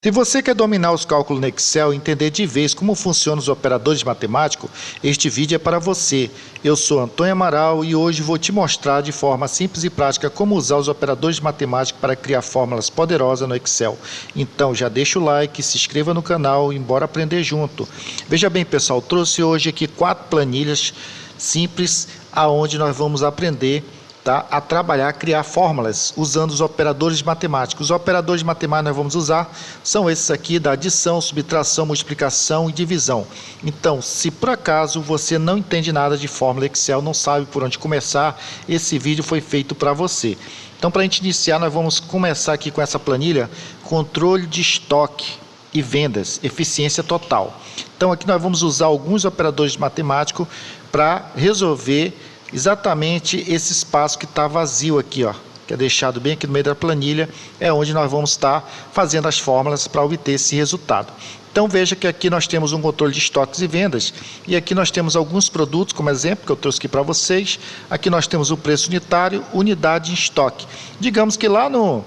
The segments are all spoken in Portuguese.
Se você quer dominar os cálculos no Excel e entender de vez como funcionam os operadores matemáticos, este vídeo é para você. Eu sou Antônio Amaral e hoje vou te mostrar de forma simples e prática como usar os operadores matemáticos para criar fórmulas poderosas no Excel. Então já deixa o like, se inscreva no canal e bora aprender junto. Veja bem, pessoal, trouxe hoje aqui 4 planilhas simples aonde nós vamos aprender a trabalhar, a criar fórmulas usando os operadores matemáticos. Os operadores matemáticos que nós vamos usar são esses aqui da adição, subtração, multiplicação e divisão. Então, se por acaso você não entende nada de fórmula Excel, não sabe por onde começar, esse vídeo foi feito para você. Então, para a gente iniciar, nós vamos começar aqui com essa planilha, controle de estoque e vendas, eficiência total. Então, aqui nós vamos usar alguns operadores matemáticos para resolver exatamente esse espaço que está vazio aqui, ó, que é deixado bem aqui no meio da planilha, é onde nós vamos estar fazendo as fórmulas para obter esse resultado. Então veja que aqui nós temos um controle de estoques e vendas, e aqui nós temos alguns produtos como exemplo, que eu trouxe aqui para vocês. Aqui nós temos o preço unitário, unidade em estoque. Digamos que lá no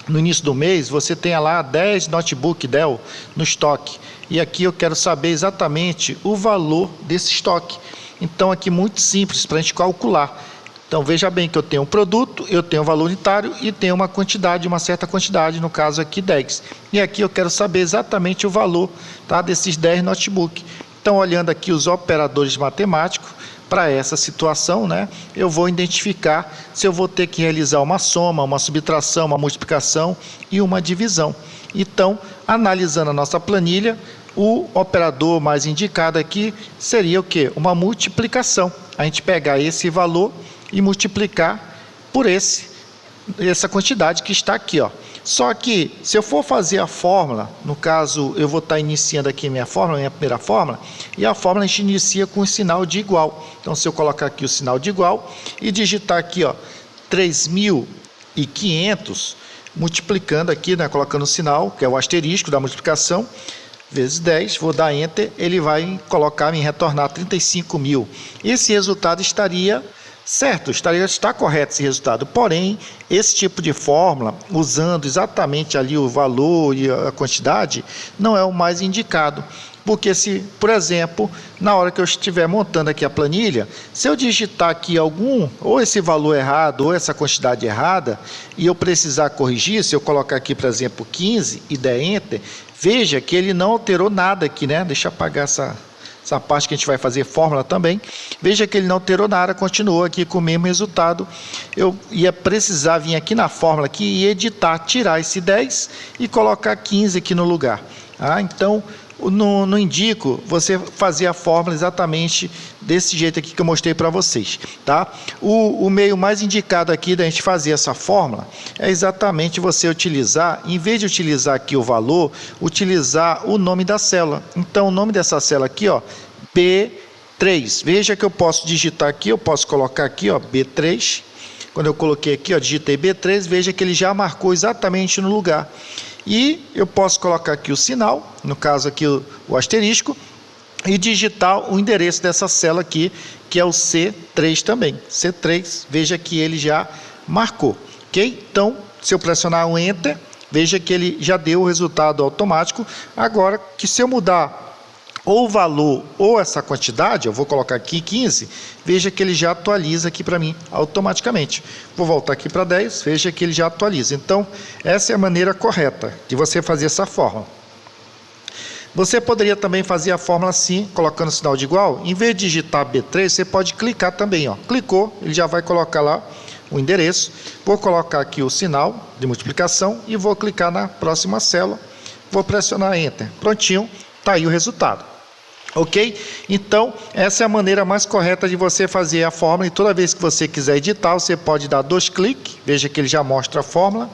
início do mês você tenha lá 10 notebook Dell no estoque, e aqui eu quero saber exatamente o valor desse estoque. Então aqui muito simples para a gente calcular. Então veja bem que eu tenho um produto, eu tenho um valor unitário e tenho uma quantidade, uma certa quantidade, no caso aqui 10. E aqui eu quero saber exatamente o valor, tá, desses 10 notebooks. Então olhando aqui os operadores matemáticos para essa situação, né, eu vou identificar se eu vou ter que realizar uma soma, uma subtração, uma multiplicação e uma divisão. Então, analisando a nossa planilha, o operador mais indicado aqui seria o quê? Uma multiplicação. A gente pegar esse valor e multiplicar por essa quantidade que está aqui, ó. Só que, se eu for fazer a fórmula, no caso, eu vou estar iniciando aqui minha fórmula, minha primeira fórmula, e a fórmula a gente inicia com o sinal de igual. Então, se eu colocar aqui o sinal de igual e digitar aqui, ó, 3.500, multiplicando aqui, né, colocando o sinal, que é o asterisco da multiplicação, vezes 10, vou dar Enter, ele vai colocar, me retornar 35.000. Esse resultado estaria certo, está correto esse resultado. Porém, esse tipo de fórmula, usando exatamente ali o valor e a quantidade, não é o mais indicado. Porque se, por exemplo, na hora que eu estiver montando aqui a planilha, se eu digitar aqui ou esse valor errado, ou essa quantidade errada, e eu precisar corrigir, se eu colocar aqui, por exemplo, 15 e der Enter, veja que ele não alterou nada aqui, né? Deixa eu apagar essa parte que a gente vai fazer fórmula também. Veja que ele não alterou nada, continuou aqui com o mesmo resultado. Eu ia precisar vir aqui na fórmula aqui e editar, tirar esse 10 e colocar 15 aqui no lugar. Então, não indico você fazer a fórmula exatamente desse jeito aqui que eu mostrei para vocês, tá? O meio mais indicado aqui da gente fazer essa fórmula é exatamente você utilizar, em vez de utilizar aqui o valor, utilizar o nome da célula. Então o nome dessa célula aqui, ó, B3. Veja que eu posso digitar aqui, eu posso colocar aqui, ó, B3. Quando eu coloquei aqui, ó, digitei B3, veja que ele já marcou exatamente no lugar. E eu posso colocar aqui o sinal, no caso aqui o asterisco, e digitar o endereço dessa célula aqui, que é o C3 também. C3, veja que ele já marcou, ok? Então, se eu pressionar o Enter, veja que ele já deu o resultado automático. Agora, que se eu mudar ou o valor ou essa quantidade, eu vou colocar aqui 15, veja que ele já atualiza aqui para mim automaticamente. Vou voltar aqui para 10, veja que ele já atualiza. Então, essa é a maneira correta de você fazer essa fórmula. Você poderia também fazer a fórmula assim, colocando o sinal de igual. Em vez de digitar B3, você pode clicar também, ó. Clicou, ele já vai colocar lá o endereço. Vou colocar aqui o sinal de multiplicação e vou clicar na próxima célula. Vou pressionar Enter. Prontinho, está aí o resultado. Ok? Então, essa é a maneira mais correta de você fazer a fórmula. E toda vez que você quiser editar, você pode dar 2 cliques. Veja que ele já mostra a fórmula.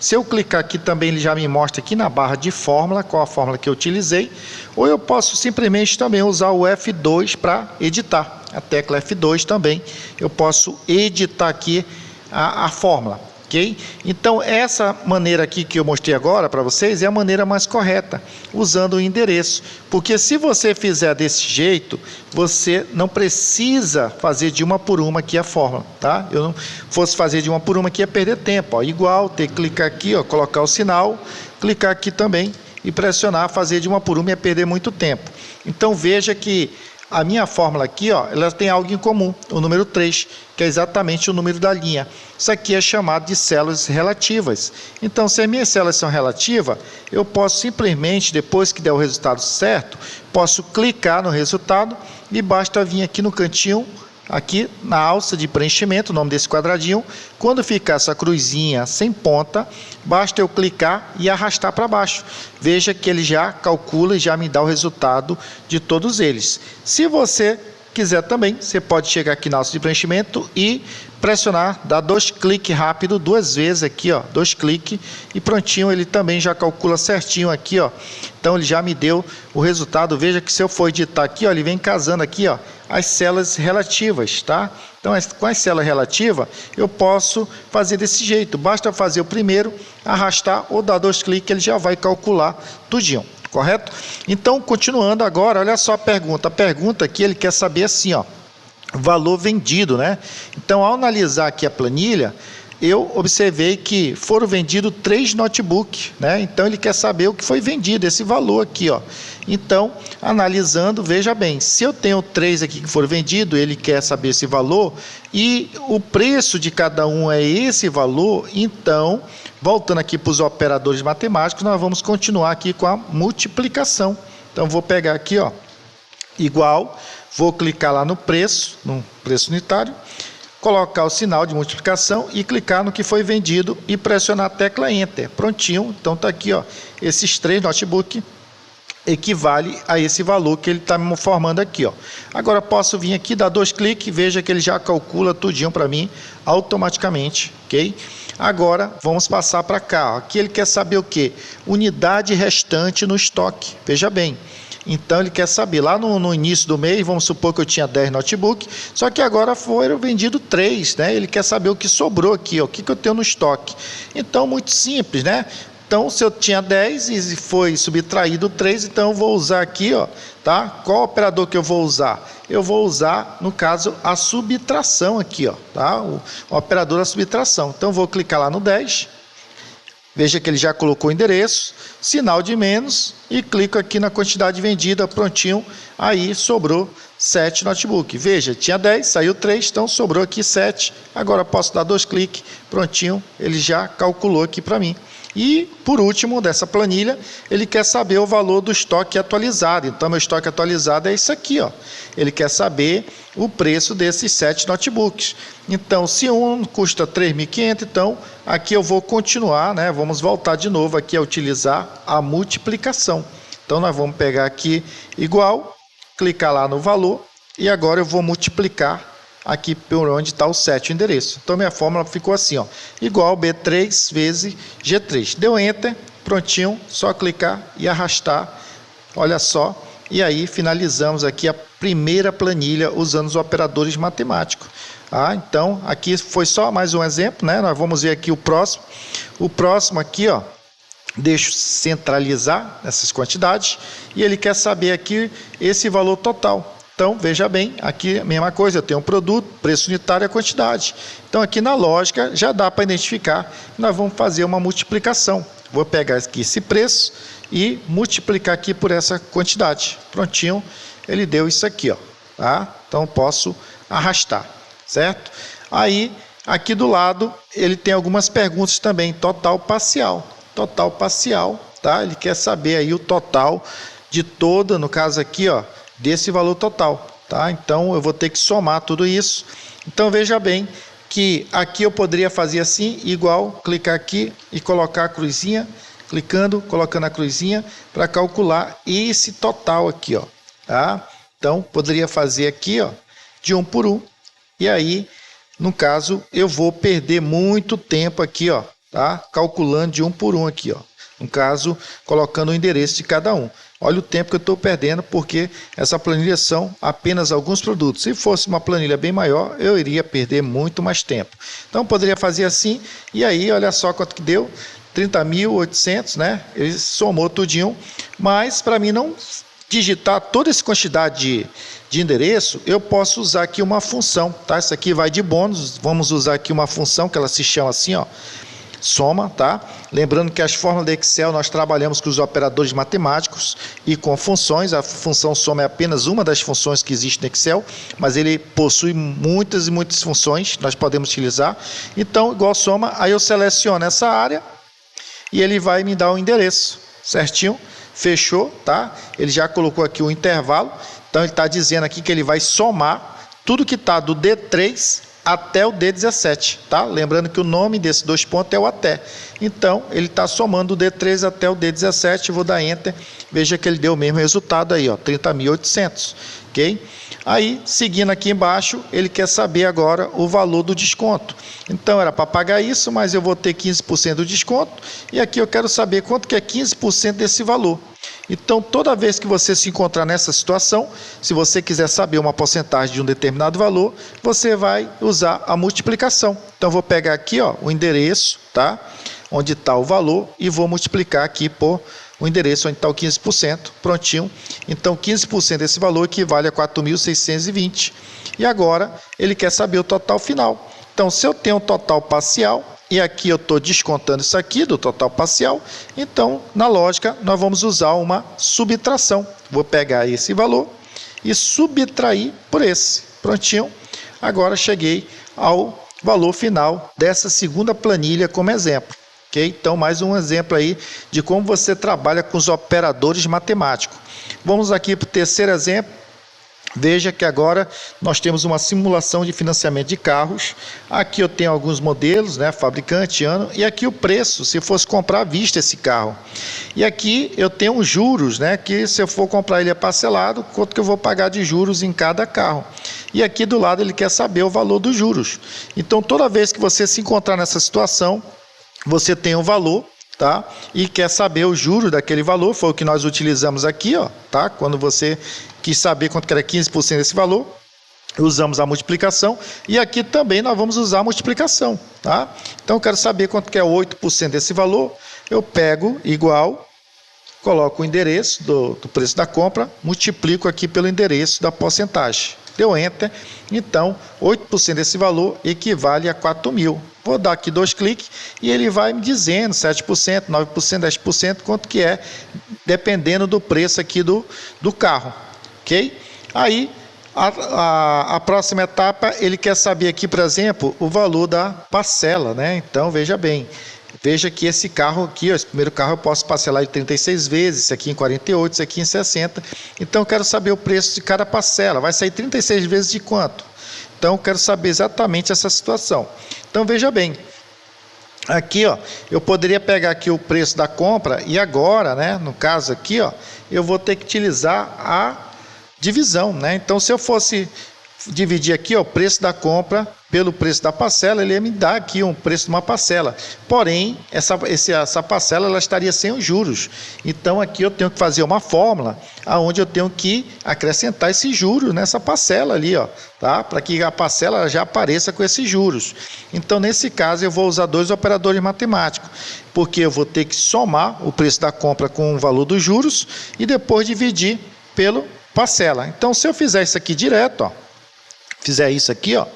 Se eu clicar aqui também, ele já me mostra aqui na barra de fórmula, qual a fórmula que eu utilizei. Ou eu posso simplesmente também usar o F2 para editar. A tecla F2 também, eu posso editar aqui a fórmula. Ok? Então, essa maneira aqui que eu mostrei agora para vocês é a maneira mais correta, usando o endereço. Porque se você fizer desse jeito, você não precisa fazer de uma por uma aqui a fórmula, tá? Eu não fosse fazer de uma por uma aqui ia perder tempo, ó. Igual, ter que clicar aqui, ó, colocar o sinal, clicar aqui também e pressionar, fazer de uma por uma e perder muito tempo. Então veja que a minha fórmula aqui, ó, ela tem algo em comum, o número 3, que é exatamente o número da linha. Isso aqui é chamado de células relativas. Então, se as minhas células são relativas, eu posso simplesmente, depois que der o resultado certo, posso clicar no resultado e basta vir aqui no cantinho, aqui na alça de preenchimento, o nome desse quadradinho. Quando ficar essa cruzinha sem ponta, basta eu clicar e arrastar para baixo. Veja que ele já calcula e já me dá o resultado de todos eles. Se você quiser também, você pode chegar aqui na alça de preenchimento e pressionar, dar 2 cliques rápido, 2 vezes aqui, ó, 2 cliques e prontinho, ele também já calcula certinho aqui, ó. Então ele já me deu o resultado. Veja que se eu for editar aqui, ó, ele vem casando aqui, ó, as células relativas, tá? Então com as células relativas eu posso fazer desse jeito, basta fazer o primeiro, arrastar ou dar 2 cliques, ele já vai calcular tudinho. Correto? Então, continuando agora, olha só a pergunta aqui, ele quer saber assim, ó, valor vendido, né? Então, ao analisar aqui a planilha, eu observei que foram vendidos 3 notebooks, né? Então, ele quer saber o que foi vendido, esse valor aqui, ó. Então, analisando, veja bem, se eu tenho 3 aqui que foram vendidos, ele quer saber esse valor, e o preço de cada um é esse valor, então, voltando aqui para os operadores matemáticos, nós vamos continuar aqui com a multiplicação. Então, vou pegar aqui, ó, igual, vou clicar lá no preço unitário, colocar o sinal de multiplicação e clicar no que foi vendido e pressionar a tecla Enter. Prontinho, então está aqui, ó, esses 3 notebooks equivale a esse valor que ele está me formando aqui, ó. Agora posso vir aqui, dar 2 cliques, veja que ele já calcula tudinho para mim automaticamente, ok? Agora vamos passar para cá, ó. Aqui ele quer saber o que? Unidade restante no estoque, veja bem. Então ele quer saber, lá no início do mês, vamos supor que eu tinha 10 notebooks, só que agora foram vendidos 3, né? Ele quer saber o que sobrou aqui, ó, o que eu tenho no estoque. Então, muito simples, né? Então, se eu tinha 10 e foi subtraído 3, então eu vou usar aqui, ó, tá? Qual operador que eu vou usar? Eu vou usar, no caso, a subtração aqui, ó, tá? O operador da subtração. Então, eu vou clicar lá no 10. Veja que ele já colocou o endereço, sinal de menos e clico aqui na quantidade vendida, prontinho. Aí sobrou 7 notebooks. Veja, tinha 10, saiu 3, então sobrou aqui 7. Agora posso dar 2 cliques, prontinho, ele já calculou aqui para mim. E, por último, dessa planilha, ele quer saber o valor do estoque atualizado. Então, meu estoque atualizado é isso aqui, ó. Ele quer saber o preço desses 7 notebooks. Então, se um custa 3.500, então, aqui eu vou continuar, né? Vamos voltar de novo aqui a utilizar a multiplicação. Então, nós vamos pegar aqui igual, clicar lá no valor, e agora eu vou multiplicar aqui por onde está o 7 endereço. Então, minha fórmula ficou assim, ó, igual B3 vezes G3. Deu Enter, prontinho, só clicar e arrastar, olha só, e aí finalizamos aqui a primeira planilha usando os operadores matemáticos. Então, aqui foi só mais um exemplo, né? Nós vamos ver aqui o próximo. O próximo aqui, ó, deixo centralizar essas quantidades, e ele quer saber aqui esse valor total. Então, veja bem, aqui a mesma coisa, eu tenho um produto, preço unitário e a quantidade. Então, aqui na lógica, já dá para identificar, nós vamos fazer uma multiplicação. Vou pegar aqui esse preço e multiplicar aqui por essa quantidade. Prontinho, ele deu isso aqui, ó, tá? Então, posso arrastar, certo? Aí, aqui do lado, ele tem algumas perguntas também, total parcial. Total parcial, tá? Ele quer saber aí o total de toda, no caso aqui, ó, desse valor total, tá? Então, eu vou ter que somar tudo isso. Então, veja bem que aqui eu poderia fazer assim, igual, clicar aqui e colocar a cruzinha, clicando, colocando a cruzinha, para calcular esse total aqui, ó, tá? Então, poderia fazer aqui, ó, de 1 por 1, e aí, no caso, eu vou perder muito tempo aqui, ó, tá? Calculando de 1 por 1 aqui, ó. No caso, colocando o endereço de cada um. Olha o tempo que eu estou perdendo, porque essa planilha são apenas alguns produtos. Se fosse uma planilha bem maior, eu iria perder muito mais tempo. Então, poderia fazer assim, e aí, olha só quanto que deu, 30.800, né? Ele somou tudinho, mas para mim não digitar toda essa quantidade de endereço, eu posso usar aqui uma função, tá? Isso aqui vai de bônus, vamos usar aqui uma função que ela se chama assim, ó, soma, tá? Lembrando que as fórmulas do Excel nós trabalhamos com os operadores matemáticos e com funções. A função soma é apenas uma das funções que existe no Excel, mas ele possui muitas e muitas funções que nós podemos utilizar. Então, igual soma, aí eu seleciono essa área e ele vai me dar o endereço, certinho? Fechou, tá? Ele já colocou aqui o intervalo, então ele está dizendo aqui que ele vai somar tudo que está do D3 até o D17, tá? Lembrando que o nome desses dois pontos é o até. Então, ele está somando o D3 até o D17, vou dar Enter, veja que ele deu o mesmo resultado aí, ó, 30.800, ok? Aí, seguindo aqui embaixo, ele quer saber agora o valor do desconto. Então, era para pagar isso, mas eu vou ter 15% do desconto, e aqui eu quero saber quanto que é 15% desse valor. Então, toda vez que você se encontrar nessa situação, se você quiser saber uma porcentagem de um determinado valor, você vai usar a multiplicação. Então, vou pegar aqui, ó, o endereço, tá? Onde está o valor, e vou multiplicar aqui por o endereço onde está o 15%, prontinho. Então, 15% desse valor equivale a 4.620. E agora, ele quer saber o total final. Então, se eu tenho um total parcial, e aqui eu estou descontando isso aqui do total parcial, então, na lógica, nós vamos usar uma subtração. Vou pegar esse valor e subtrair por esse. Prontinho. Agora, cheguei ao valor final dessa segunda planilha como exemplo. Okay? Então, mais um exemplo aí de como você trabalha com os operadores matemáticos. Vamos aqui para o terceiro exemplo. Veja que agora nós temos uma simulação de financiamento de carros. Aqui eu tenho alguns modelos, né, fabricante, ano, e aqui o preço, se fosse comprar à vista esse carro. E aqui eu tenho os juros, né, que se eu for comprar ele parcelado, quanto que eu vou pagar de juros em cada carro. E aqui do lado ele quer saber o valor dos juros. Então, toda vez que você se encontrar nessa situação, você tem um valor, tá? E quer saber o juro daquele valor, foi o que nós utilizamos aqui, ó, tá? Quando você quis saber quanto que era 15% desse valor, usamos a multiplicação, e aqui também nós vamos usar a multiplicação, tá? Então, eu quero saber quanto que é 8% desse valor, eu pego igual, coloco o endereço do preço da compra, multiplico aqui pelo endereço da porcentagem. Deu Enter, então 8% desse valor equivale a 4.000. Vou dar aqui 2 cliques e ele vai me dizendo 7%, 9%, 10%, quanto que é, dependendo do preço aqui do carro, ok? Aí, a próxima etapa, ele quer saber aqui, por exemplo, o valor da parcela, né? Então, veja bem. Veja que esse carro aqui, ó, esse primeiro carro eu posso parcelar em 36 vezes, esse aqui em 48, esse aqui em 60. Então, eu quero saber o preço de cada parcela. Vai sair 36 vezes de quanto? Então, eu quero saber exatamente essa situação. Então, veja bem. Aqui, ó, eu poderia pegar aqui o preço da compra e agora, né, no caso aqui, ó, eu vou ter que utilizar a divisão, né? Então, se eu fosse dividir aqui, ó, o preço da compra pelo preço da parcela, ele ia me dar aqui um preço de uma parcela. Porém, essa parcela ela estaria sem os juros. Então, aqui eu tenho que fazer uma fórmula onde eu tenho que acrescentar esses juros nessa parcela ali, ó, tá? Para que a parcela já apareça com esses juros. Então, nesse caso, eu vou usar 2 operadores matemáticos, porque eu vou ter que somar o preço da compra com o valor dos juros e depois dividir pelo parcela. Então, se eu fizer isso aqui direto, ó, fizer isso aqui, ó,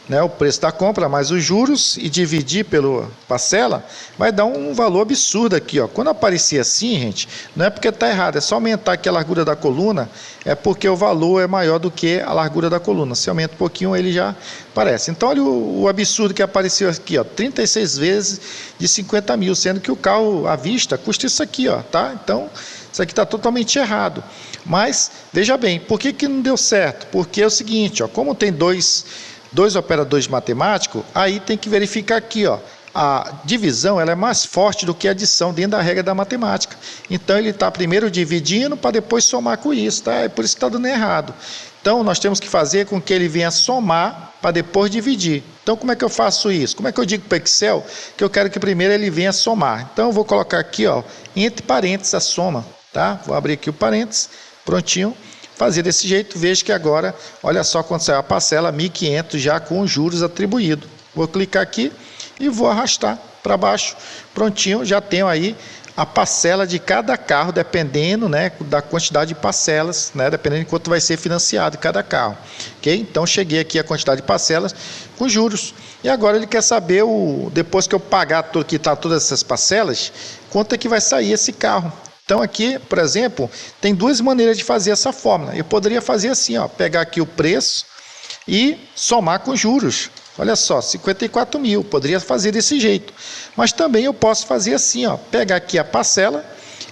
né, o preço da compra mais os juros e dividir pela parcela, vai dar um valor absurdo aqui, ó. Quando aparecer assim, gente, não é porque está errado, é só aumentar aqui a largura da coluna, é porque o valor é maior do que a largura da coluna. Se aumenta um pouquinho, ele já aparece. Então, olha o absurdo que apareceu aqui, ó, 36 vezes de 50.000, sendo que o carro à vista custa isso aqui, ó, tá? Então, isso aqui está totalmente errado. Mas, veja bem, por que não deu certo? Porque é o seguinte, ó, como tem dois operadores matemáticos, aí tem que verificar aqui, ó, a divisão ela é mais forte do que a adição dentro da regra da matemática. Então, ele está primeiro dividindo para depois somar com isso, tá? É por isso que está dando errado. Então, nós temos que fazer com que ele venha somar para depois dividir. Então, como é que eu faço isso? Como é que eu digo para o Excel que eu quero que primeiro ele venha somar? Então, eu vou colocar aqui, ó, entre parênteses a soma, tá? Vou abrir aqui o parênteses, prontinho. Fazer desse jeito, veja que agora, olha só quando saiu a parcela, 1.500 já com os juros atribuídos. Vou clicar aqui e vou arrastar para baixo. Prontinho, já tenho aí a parcela de cada carro, dependendo, né, da quantidade de parcelas, né, dependendo de quanto vai ser financiado cada carro. Ok? Então, cheguei aqui a quantidade de parcelas com juros. E agora ele quer saber, depois que eu pagar quitar todas essas parcelas, quanto é que vai sair esse carro. Então aqui, por exemplo, tem duas maneiras de fazer essa fórmula. Eu poderia fazer assim, ó, pegar aqui o preço e somar com juros. Olha só, 54 mil, poderia fazer desse jeito. Mas também eu posso fazer assim, ó, pegar aqui a parcela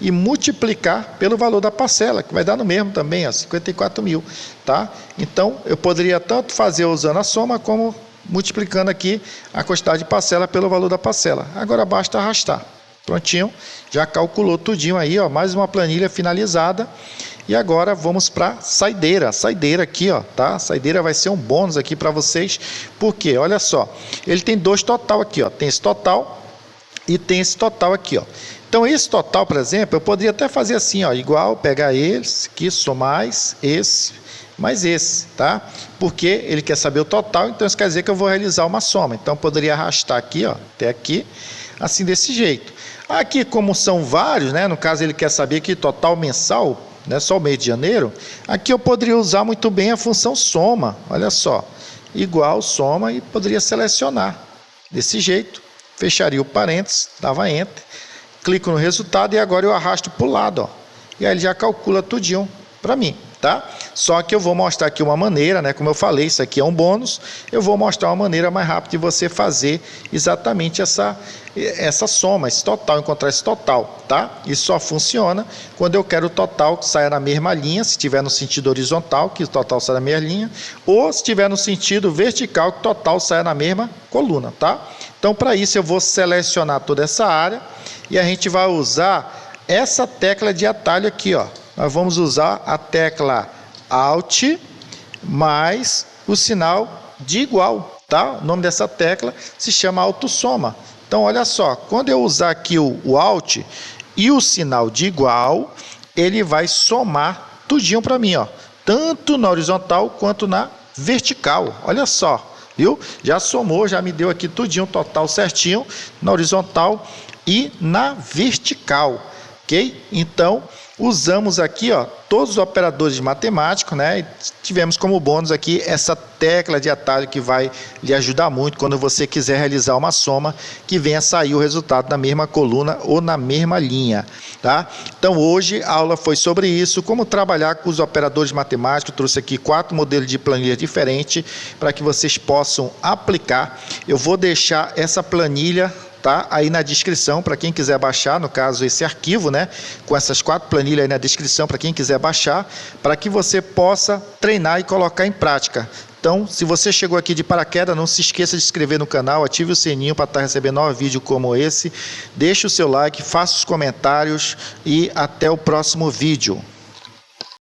e multiplicar pelo valor da parcela, que vai dar no mesmo também, ó, 54 mil. Tá? Então eu poderia tanto fazer usando a soma, como multiplicando aqui a quantidade de parcela pelo valor da parcela. Agora basta arrastar. Prontinho, já calculou tudinho aí, ó, mais uma planilha finalizada. E agora vamos para saideira. Saideira aqui, ó, tá? Saideira vai ser um bônus aqui para vocês, porque olha só, ele tem dois total aqui, ó. Tem esse total e tem esse total aqui, ó. Então esse total, por exemplo, eu poderia até fazer assim, ó, igual, pegar esse aqui, somar esse mais esse, tá? Porque ele quer saber o total, então isso quer dizer que eu vou realizar uma soma. Então eu poderia arrastar aqui, ó, até aqui, assim desse jeito. Aqui, como são vários, né? No caso ele quer saber que total mensal, né? Só o mês de janeiro. Aqui eu poderia usar muito bem a função soma. Olha só, igual soma, e poderia selecionar desse jeito. Fecharia o parênteses, dava enter, clico no resultado e agora eu arrasto para o lado, ó. E aí ele já calcula tudinho para mim. Tá? Só que eu vou mostrar aqui uma maneira, né? Como eu falei, isso aqui é um bônus. Eu vou mostrar uma maneira mais rápida de você fazer exatamente essa soma, esse total, encontrar esse total, tá? Isso só funciona quando eu quero o total que saia na mesma linha, se estiver no sentido horizontal, que o total saia na mesma linha, ou se estiver no sentido vertical, que o total saia na mesma coluna, tá? Então, para isso, eu vou selecionar toda essa área e a gente vai usar essa tecla de atalho aqui, ó. Nós vamos usar a tecla Alt mais o sinal de igual, tá? O nome dessa tecla se chama autossoma. Então, olha só, quando eu usar aqui o Alt e o sinal de igual, ele vai somar tudinho para mim, ó, tanto na horizontal quanto na vertical. Olha só, viu? Já somou, já me deu aqui tudinho, total certinho, na horizontal e na vertical, ok? Então, usamos aqui, ó, todos os operadores de matemática, né? E tivemos como bônus aqui essa tecla de atalho que vai lhe ajudar muito quando você quiser realizar uma soma que venha sair o resultado na mesma coluna ou na mesma linha, tá? Então hoje a aula foi sobre isso, como trabalhar com os operadores matemáticos. Eu trouxe aqui 4 modelos de planilha diferentes para que vocês possam aplicar. Eu vou deixar essa planilha, tá, aí na descrição para quem quiser baixar, no caso esse arquivo, né, com essas 4 planilhas aí na descrição para quem quiser baixar, para que você possa treinar e colocar em prática. Então, se você chegou aqui de paraquedas, não se esqueça de se inscrever no canal, ative o sininho para estar recebendo novos vídeos como esse, deixe o seu like, faça os comentários e até o próximo vídeo.